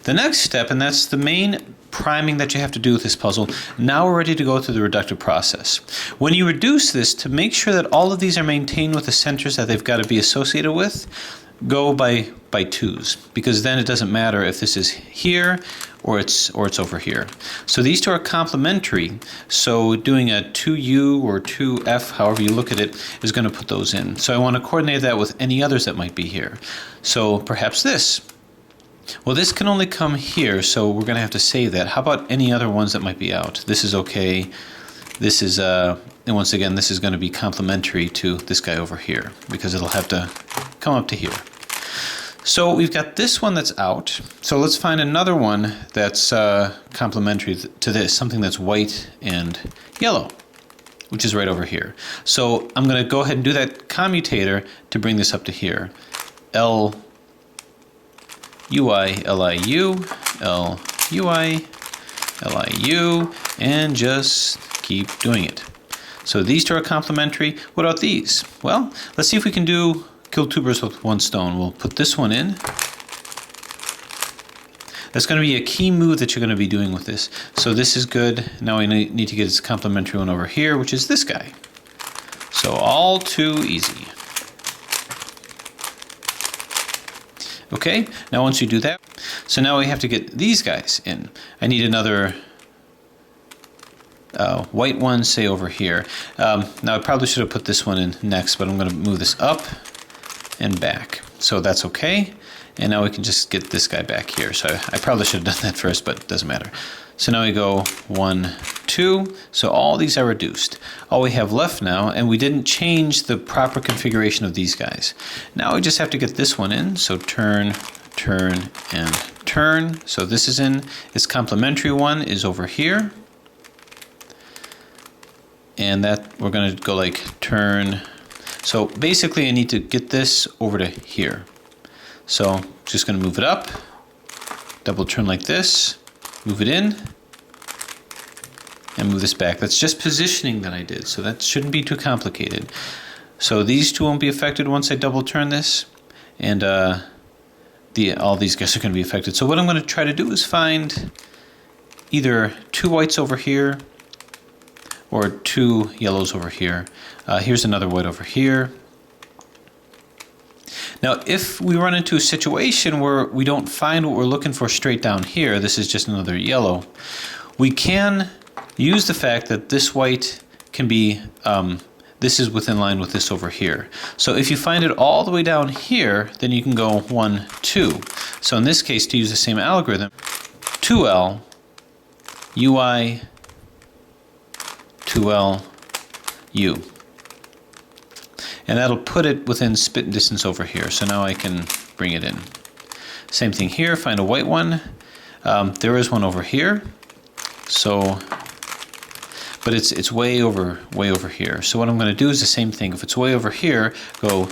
The next step, and that's the main priming that you have to do with this puzzle, now we're ready to go through the reductive process. When you reduce this, to make sure that all of these are maintained with the centers that they've got to be associated with, go by twos, because then it doesn't matter if this is here or it's over here. So these two are complementary, so doing a 2U or 2F, however you look at it, is going to put those in. So I want to coordinate that with any others that might be here. So perhaps this. Well, this can only come here, so we're going to have to save that. How about any other ones that might be out? This is okay. This is, and once again, this is going to be complementary to this guy over here, because it'll have to come up to here. So we've got this one that's out. So let's find another one that's complementary to this, something that's white and yellow, which is right over here. So I'm going to go ahead and do that commutator to bring this up to here. L UI, LIU, L UI, LIU, and just keep doing it. So these two are complementary. What about these? Well, let's see if we can kill two birds with one stone. We'll put this one in. That's going to be a key move that you're going to be doing with this. So this is good. Now we need to get its complementary one over here, which is this guy. So all too easy. Okay, now once you do that, so now we have to get these guys in. I need another white one, say over here. Now I probably should have put this one in next, but I'm going to move this up and back. So that's okay. And now we can just get this guy back here. So I probably should have done that first, but it doesn't matter. So now we go 1, 2. So all these are reduced. All we have left now, and we didn't change the proper configuration of these guys. Now we just have to get this one in. So turn, turn, and turn. So this is in. Its complementary one is over here. And that we're going to go like turn. So basically I need to get this over to here. So just going to move it up, double turn like this, move it in, and move this back. That's just positioning that I did, so that shouldn't be too complicated. So these two won't be affected once I double turn this, and all these guys are going to be affected. So what I'm going to try to do is find either two whites over here or two yellows over here. Here's another white over here. Now, if we run into a situation where we don't find what we're looking for straight down here, this is just another yellow, we can use the fact that this white can be, this is within line with this over here. So if you find it all the way down here, then you can go 1, 2. So in this case, to use the same algorithm, 2L, UI, 2L, U. And that'll put it within spit distance over here. So now I can bring it in. Same thing here, find a white one. There is one over here. So, but it's way over here. So what I'm going to do is the same thing. If it's way over here, go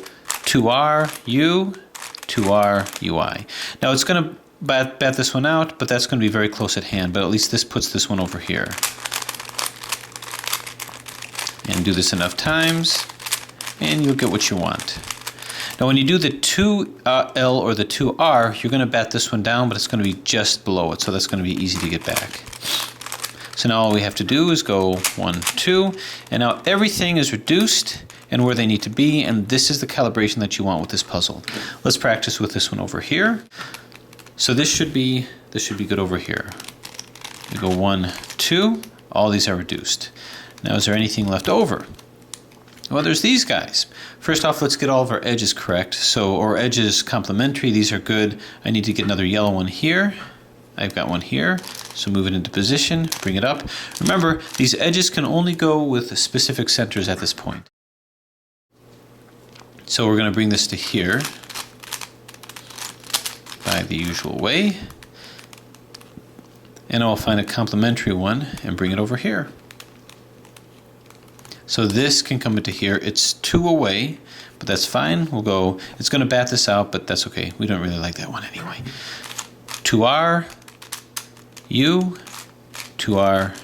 2R, U, 2R, UI. Now it's going to bat this one out, but that's going to be very close at hand. But at least this puts this one over here. And do this enough times, and you'll get what you want. Now when you do the 2L or the 2R, you're going to bat this one down, but it's going to be just below it, so that's going to be easy to get back. So now all we have to do is go 1, 2, and now everything is reduced and where they need to be, and this is the calibration that you want with this puzzle. Let's practice with this one over here. So this should be good over here. We go 1, 2, all these are reduced. Now is there anything left over? Well, there's these guys. First off, let's get all of our edges correct. So our edges complementary, these are good. I need to get another yellow one here. I've got one here. So move it into position, bring it up. Remember, these edges can only go with specific centers at this point. So we're going to bring this to here by the usual way. And I'll find a complementary one and bring it over here. So this can come into here. It's 2 away, but that's fine. We'll go, it's going to bat this out, but that's okay. We don't really like that one anyway. 2R, U, 2R,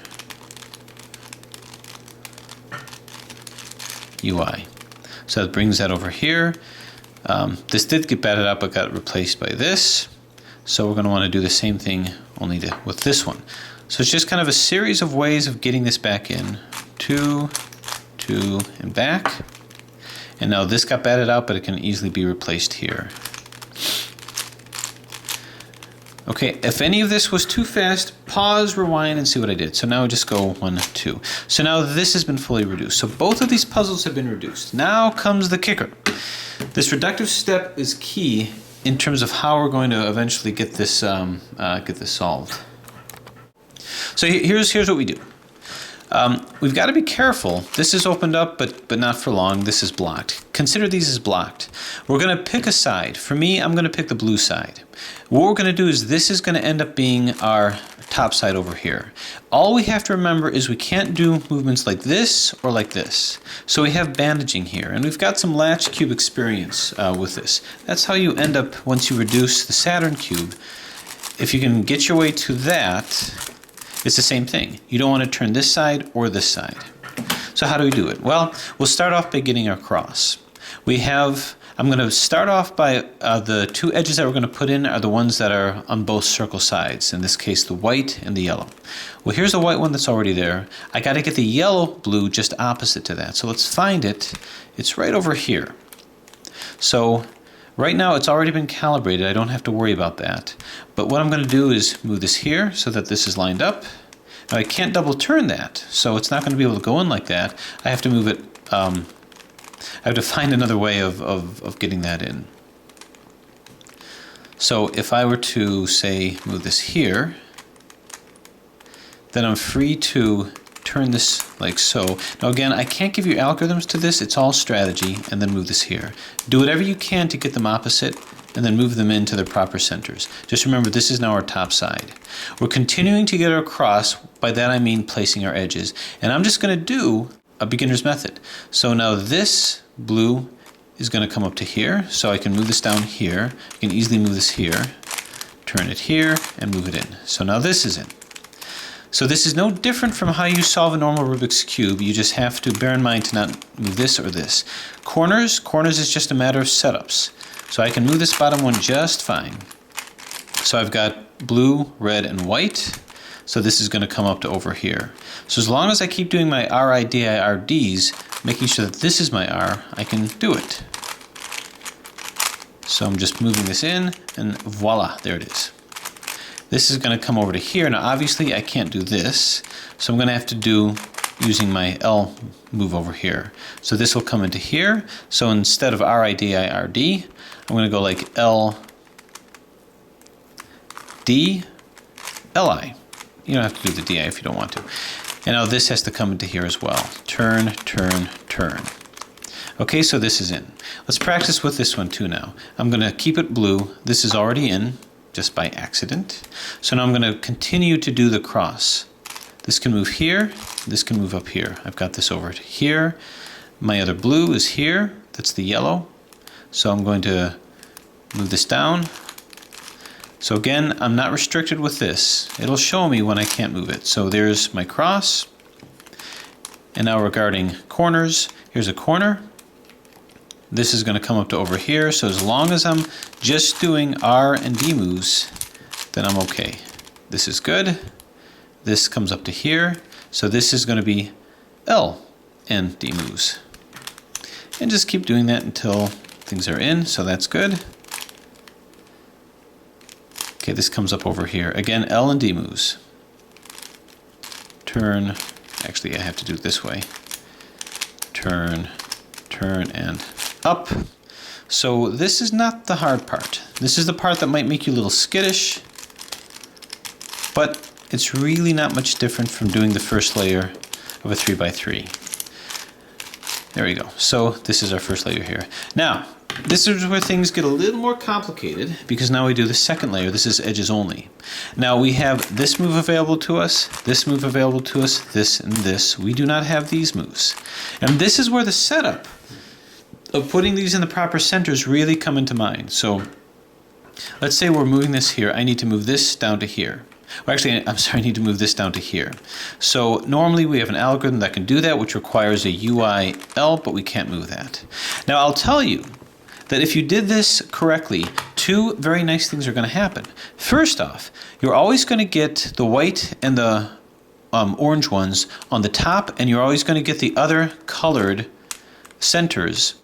UI. So that brings that over here. This did get batted out, but got replaced by this. So we're going to want to do the same thing only with this one. So it's just kind of a series of ways of getting this back in. 2, 2, and back. And now this got batted out, but it can easily be replaced here. Okay, if any of this was too fast, pause, rewind, and see what I did. So now just go 1, 2. So now this has been fully reduced. So both of these puzzles have been reduced. Now comes the kicker. This reductive step is key in terms of how we're going to eventually get this solved. So here's what we do. We've got to be careful. This is opened up, but not for long. This is blocked. Consider these as blocked. We're going to pick a side. For me, I'm going to pick the blue side. What we're going to do is this is going to end up being our top side over here. All we have to remember is we can't do movements like this or like this. So we have bandaging here, and we've got some latch cube experience with this. That's how you end up once you reduce the Saturn cube. If you can get your way to that, it's the same thing. You don't want to turn this side or this side. So how do we do it? Well, we'll start off by getting our cross. I'm going to start off by the two edges that we're going to put in are the ones that are on both circle sides. In this case, the white and the yellow. Well, here's the white one that's already there. I got to get the yellow blue just opposite to that. So let's find it. It's right over here. So right now it's already been calibrated. I don't have to worry about that. But what I'm going to do is move this here so that this is lined up. Now I can't double turn that, so it's not going to be able to go in like that. I have to move it. I have to find another way of getting that in. So if I were to, say, move this here, then I'm free to turn this like so. Now again, I can't give you algorithms to this, it's all strategy, and then move this here. Do whatever you can to get them opposite, and then move them into their proper centers. Just remember, this is now our top side. We're continuing to get our cross, by that I mean placing our edges, and I'm just going to do a beginner's method. So now this blue is going to come up to here, so I can move this down here. I can easily move this here, turn it here, and move it in. So now this is in. So this is no different from how you solve a normal Rubik's Cube. You just have to bear in mind to not move this or this. Corners is just a matter of setups. So I can move this bottom one just fine. So I've got blue, red, and white. So this is going to come up to over here. So as long as I keep doing my RIDIRDs, making sure that this is my R, I can do it. So I'm just moving this in, and voila, there it is. This is going to come over to here. Now obviously I can't do this, so I'm going to have to do using my L move over here. So this will come into here. So instead of RIDIRD, I'm going to go like LD, LI. You don't have to do the DI if you don't want to. And now this has to come into here as well. Turn, turn, turn. Okay, so this is in. Let's practice with this one too now. I'm going to keep it blue. This is already in, just by accident. So now I'm going to continue to do the cross. This can move here. This can move up here. I've got this over here. My other blue is here. That's the yellow. So I'm going to move this down. So again, I'm not restricted with this. It'll show me when I can't move it. So there's my cross. And now regarding corners, here's a corner. This is going to come up to over here. So as long as I'm just doing R and D moves, then I'm okay. This is good. This comes up to here. So this is going to be L and D moves. And just keep doing that until things are in. So that's good. Okay, this comes up over here. Again, L and D moves. Turn. Actually, I have to do it this way. Turn, turn, and up. So this is not the hard part. This is the part that might make you a little skittish, but it's really not much different from doing the first layer of a 3x3. There we go. So this is our first layer here. Now, this is where things get a little more complicated because now we do the second layer. This is edges only. Now we have this move available to us, this move available to us, this and this. We do not have these moves. And this is where the setup of putting these in the proper centers really come into mind. So let's say we're moving this here. I need to move this down to here. Well, actually, I'm sorry, I need to move this down to here. So normally we have an algorithm that can do that, which requires a UIL, but we can't move that. Now I'll tell you that if you did this correctly, two very nice things are going to happen. First off, you're always going to get the white and the orange ones on the top, and you're always going to get the other colored centers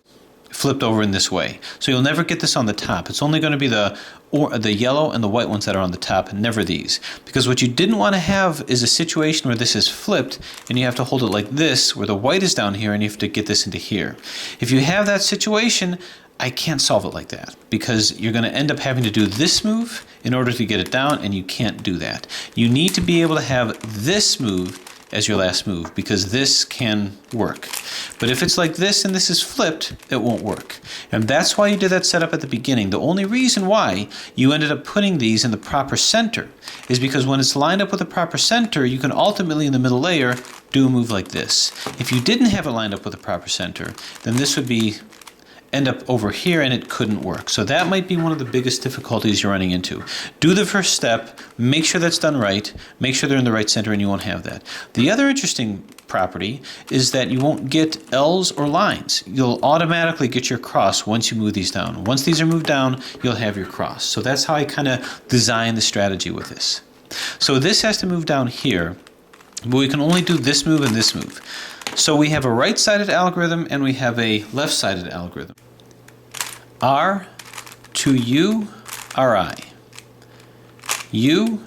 flipped over in this way. So you'll never get this on the top. It's only going to be the yellow and the white ones that are on the top, and never these. Because what you didn't want to have is a situation where this is flipped and you have to hold it like this, where the white is down here and you have to get this into here. If you have that situation, I can't solve it like that, because you're going to end up having to do this move in order to get it down, and you can't do that. You need to be able to have this move as your last move, because this can work. But if it's like this and this is flipped, it won't work. And that's why you did that setup at the beginning. The only reason why you ended up putting these in the proper center is because when it's lined up with the proper center, you can ultimately in the middle layer do a move like this. If you didn't have it lined up with the proper center, then this would end up over here and it couldn't work. So that might be one of the biggest difficulties you're running into. Do the first step, make sure that's done right, make sure they're in the right center, and you won't have that. The other interesting property is that you won't get L's or lines. You'll automatically get your cross once you move these down. Once these are moved down, you'll have your cross. So that's how I kind of design the strategy with this. So this has to move down here, but we can only do this move and this move. So we have a right-sided algorithm and we have a left-sided algorithm. R to U, Ri. U,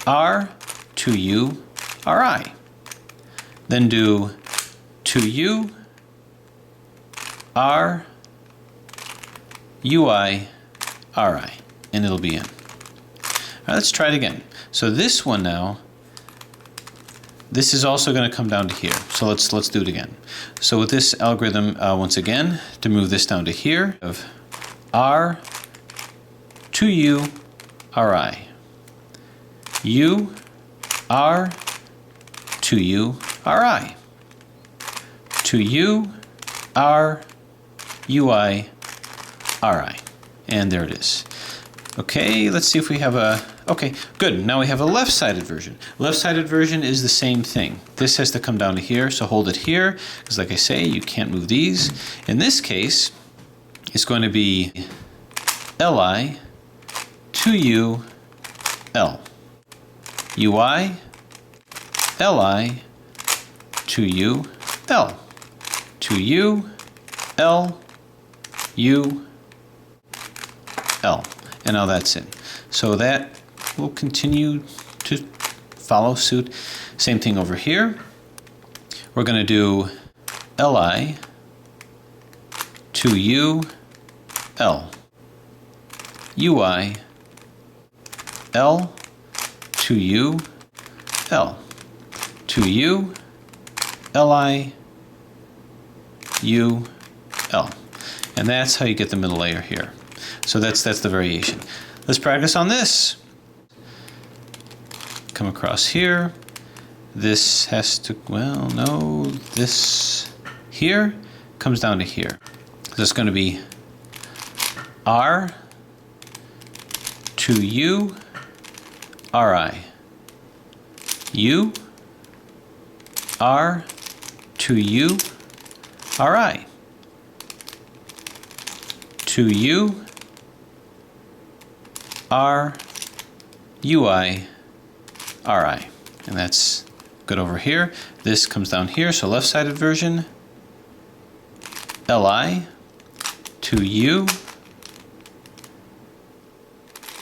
R to U, Ri. Then do to U, R, UI, Ri, and it'll be in. All right, let's try it again. So this one now, this is also going to come down to here. So let's do it again. So with this algorithm, once again, to move this down to here, of R to U, Ri. U, R to U, Ri. To U, R, UI, Ri. And there it is. Okay, let's see if we have a... Okay, good. Now we have a left-sided version. Left-sided version is the same thing. This has to come down to here, so hold it here, because like I say, you can't move these. In this case, it's going to be Li to U, L. UI, Li to U, L. To U, L, U, L. And now that's in. So that will continue to follow suit. Same thing over here. We're going to do Li to U, L. UI, L to U, L. To U, Li, U, L. And that's how you get the middle layer here. So that's the variation. Let's practice on this. Come across here. This has to, well, no, this here comes down to here. So it's going to be R to U, Ri. U, R to U, Ri. To U, R, UI, Ri. And that's good over here. This comes down here, so left-sided version. Li to U,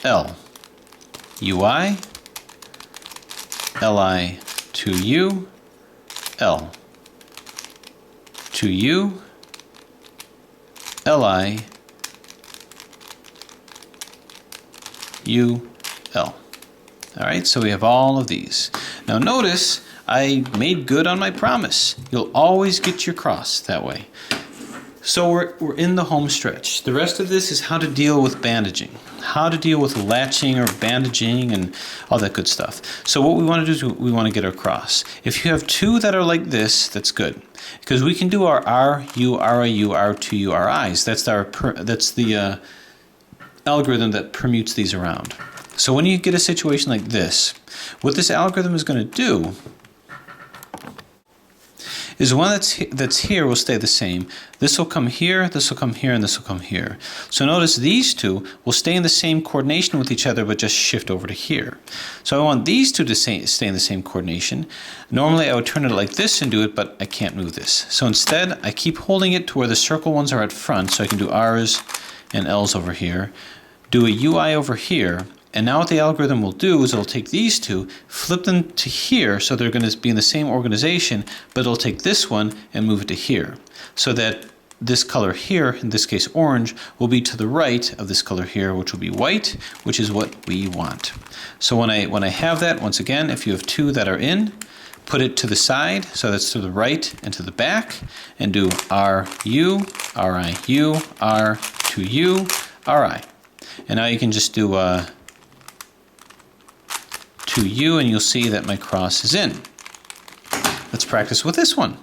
L. UI, Li to U, L. To U, Li, U, L. All right, so we have all of these. Now notice I made good on my promise. You'll always get your cross that way. So we're in the home stretch. The rest of this is how to deal with bandaging, how to deal with latching or bandaging and all that good stuff. So what we want to do is we want to get our cross. If you have two that are like this, that's good, because we can do our R, U, RIU, R2U, RIs. That's the algorithm that permutes these around. So when you get a situation like this, what this algorithm is going to do is the one that's here will stay the same. This will come here, this will come here, and this will come here. So notice these two will stay in the same coordination with each other, but just shift over to here. So I want these two to stay in the same coordination. Normally I would turn it like this and do it, but I can't move this. So instead, I keep holding it to where the circle ones are at front, so I can do R's and L's over here, do a UI over here, and now what the algorithm will do is it'll take these two, flip them to here, so they're going to be in the same organization, but it'll take this one and move it to here. So that this color here, in this case orange, will be to the right of this color here, which will be white, which is what we want. So when I have that, once again, if you have two that are in, put it to the side, so that's to the right and to the back, and do RU, RIU, R2U, RI. And now you can just do 2U, and you'll see that my cross is in. Let's practice with this one.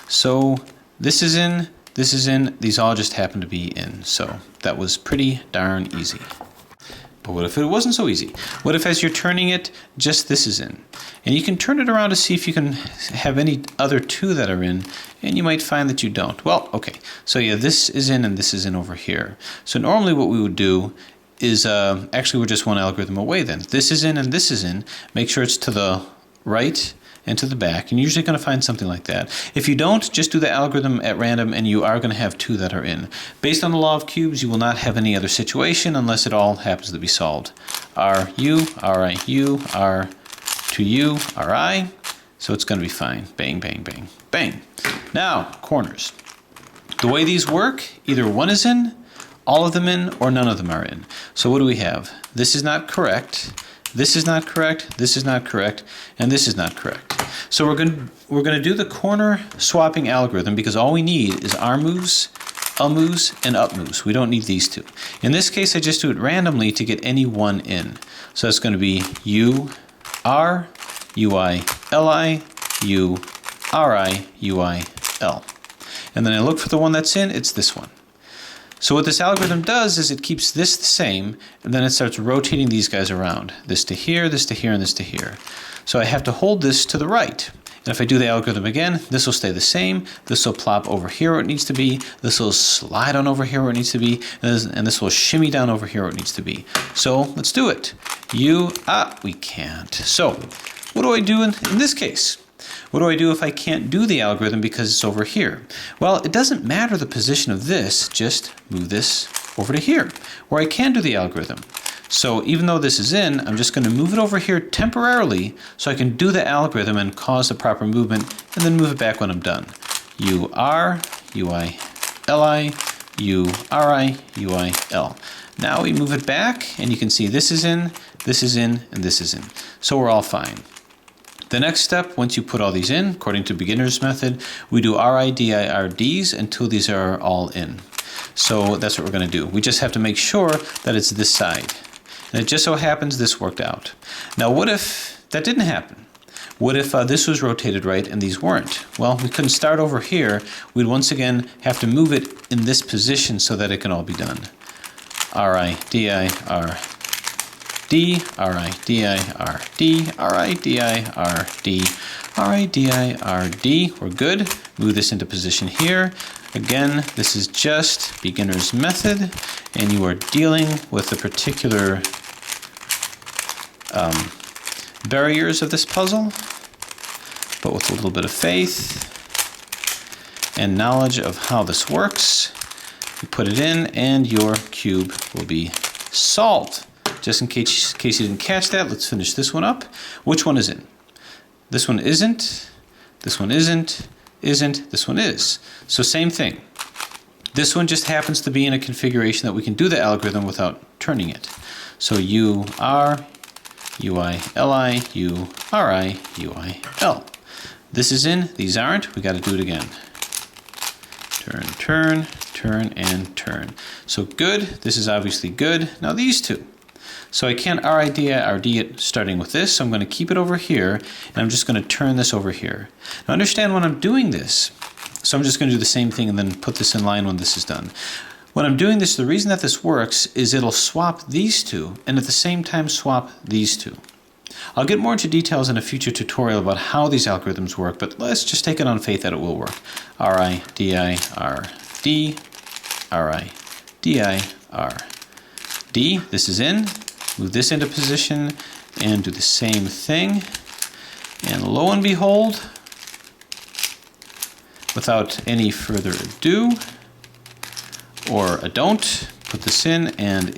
So this is in, these all just happen to be in. So that was pretty darn easy. But what if it wasn't so easy? What if as you're turning it, just this is in? And you can turn it around to see if you can have any other two that are in, and you might find that you don't. Well, okay, so yeah, this is in and this is in over here. So normally what we would do is, actually we're just one algorithm away then. This is in and this is in. Make sure it's to the right and to the back. And you're usually going to find something like that. If you don't, just do the algorithm at random and you are going to have two that are in. Based on the law of cubes, you will not have any other situation unless it all happens to be solved. RU, RIU, R2U, RI. So it's going to be fine. Bang, bang, bang, bang. Now, corners. The way these work, either one is in, all of them in, or none of them are in. So what do we have? This is not correct. This is not correct. This is not correct, and this is not correct. So we're going to do the corner swapping algorithm because all we need is R moves, L moves, and up moves. We don't need these two. In this case, I just do it randomly to get any one in. So it's going to be U R U I L I U R I U I L, and then I look for the one that's in. It's this one. So what this algorithm does is it keeps this the same, and then it starts rotating these guys around. This to here, this to here, and this to here. So I have to hold this to the right. And if I do the algorithm again, this will stay the same. This will plop over here where it needs to be. This will slide on over here where it needs to be. And this will shimmy down over here where it needs to be. So let's do it. We can't. So what do I do in this case? What do I do if I can't do the algorithm because it's over here? Well, it doesn't matter the position of this, just move this over to here, where I can do the algorithm. So even though this is in, I'm just going to move it over here temporarily so I can do the algorithm and cause the proper movement, and then move it back when I'm done. U-R, U-I-L-I, U-R-I, U-I-L. Now we move it back, and you can see this is in, and this is in. So we're all fine. The next step, once you put all these in, according to beginner's method, we do RIDIRDs until these are all in. So that's what we're going to do. We just have to make sure that it's this side. And it just so happens this worked out. Now what if that didn't happen? What if this was rotated right and these weren't? Well, we couldn't start over here. We'd once again have to move it in this position so that it can all be done. RIDIRD, RIDIRD, RIDIRD, RIDIRD. We're good. Move this into position here. Again, this is just beginner's method, and you are dealing with the particular barriers of this puzzle, but with a little bit of faith and knowledge of how this works. You put it in, and your cube will be solved. Just in case you didn't catch that, let's finish this one up. Which one is in? This one isn't. This one isn't. This one is. So same thing. This one just happens to be in a configuration that we can do the algorithm without turning it. So U-R, U-I-L-I, U-R-I, U-I-L. This is in, these aren't. We got to do it again. Turn, turn, turn, and turn. So good. This is obviously good. Now these two. So I can't RID it starting with this, so I'm going to keep it over here, and I'm just going to turn this over here. Now understand when I'm doing this, so I'm just going to do the same thing and then put this in line when this is done. When I'm doing this, the reason that this works is it'll swap these two, and at the same time swap these two. I'll get more into details in a future tutorial about how these algorithms work, but let's just take it on faith that it will work. R-I-D-I-R-D, R-I-D-I-R-D. This is in. Move this into position and do the same thing. And lo and behold, without any further ado, or a don't, put this in, and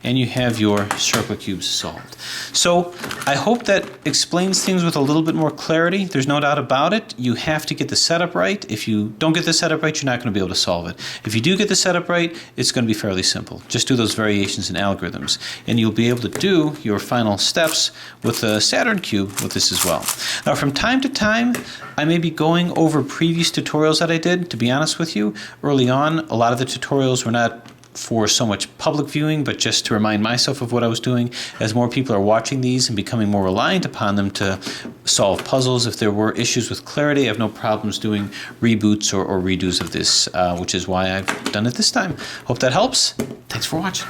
you have your circle cubes solved. So I hope that explains things with a little bit more clarity. There's no doubt about it. You have to get the setup right. If you don't get the setup right, you're not going to be able to solve it. If you do get the setup right, it's going to be fairly simple. Just do those variations in algorithms, and you'll be able to do your final steps with the Saturn cube with this as well. Now, from time to time, I may be going over previous tutorials that I did. To be honest with you, early on, a lot of the tutorials were not for so much public viewing, but just to remind myself of what I was doing. As more people are watching these and becoming more reliant upon them to solve puzzles, if there were issues with clarity, I have no problems doing reboots or redos of this, which is why I've done it this time. Hope that helps. Thanks for watching.